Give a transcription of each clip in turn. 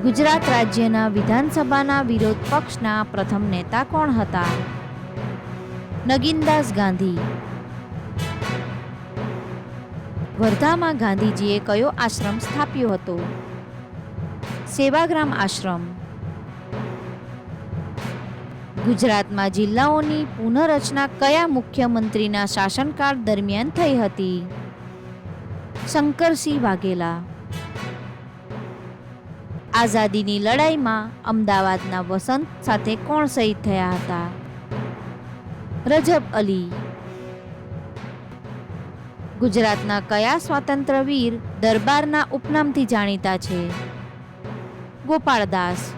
ગુજરાત રાજ્યના વિધાનસભાના વિરોધ પક્ષના પ્રથમ નેતા કોણ હતા? નગીનદાસ ગાંધી. વર્ધામાં ગાંધીજીએ કયો આશ્રમ સ્થાપ્યો હતો? સેવાગ્રામ આશ્રમ. ગુજરાતમાં જિલ્લાઓની પુનઃરચના કયા મુખ્યમંત્રીના શાસનકાળ દરમિયાન થઈ હતી? શંકરસિંહ વાઘેલા. આઝાદીની લડાઈમાં અમદાવાદના વસંત સાથે કોણ શહીદ થયા હતા? રજબ અલી. ગુજરાતના કયા સ્વાતંત્ર્યવીર દરબારના ઉપનામથી જાણીતા છે? ગોપાળદાસ.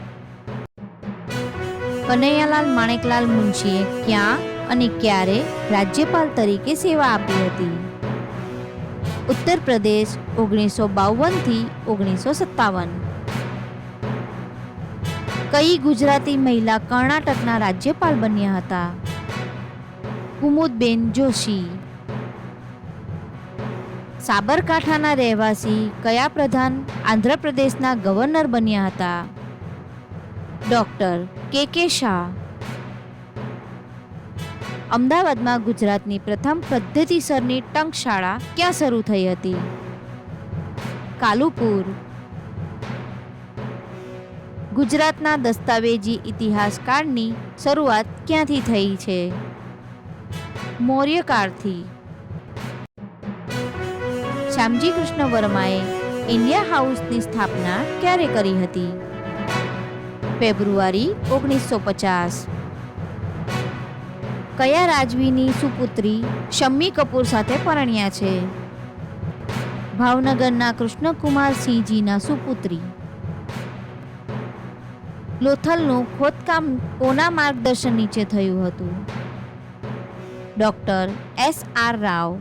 કનૈયાલાલ માણેકલાલ મુનશીએ ક્યાં અને ક્યારે રાજ્યપાલ તરીકે સેવા આપી હતી? ઉત્તર પ્રદેશ 1952 થી 1957. કઈ ગુજરાતી મહિલા કર્ણાટકના રાજ્યપાલ બન્યા હતા? કુમુદબેન જોશી. સાબરકાંઠાના રહેવાસી કયા પ્રધાન આંધ્રપ્રદેશના ગવર્નર બન્યા હતા? ડોક્ટર કે શાહ. અમદાવાદમાં ગુજરાતની પ્રથમ પદ્ધતિસરની ટંકશાળા ક્યાં શરૂ થઈ હતી? કાલુપુર. ગુજરાતના દસ્તાવેજી ઇતિહાસકાળની શરૂઆત ક્યાંથી થઈ છે? મૌર્યકાળથી. શ્યામજી કૃષ્ણ વર્માએ ઇન્ડિયા હાઉસની સ્થાપના ક્યારે કરી હતી? ફેબ્રુઆરી 1950. કયા રાજવીની સુપુત્રી શમ્મી કપૂર સાથે પરણ્યા છે? ભાવનગરના કૃષ્ણકુમાર સિંહજીના સુપુત્રી. લોથલનું ખોદકામ કોના માર્ગદર્શન નીચે થયું હતું? Doctor S.R. રાવ.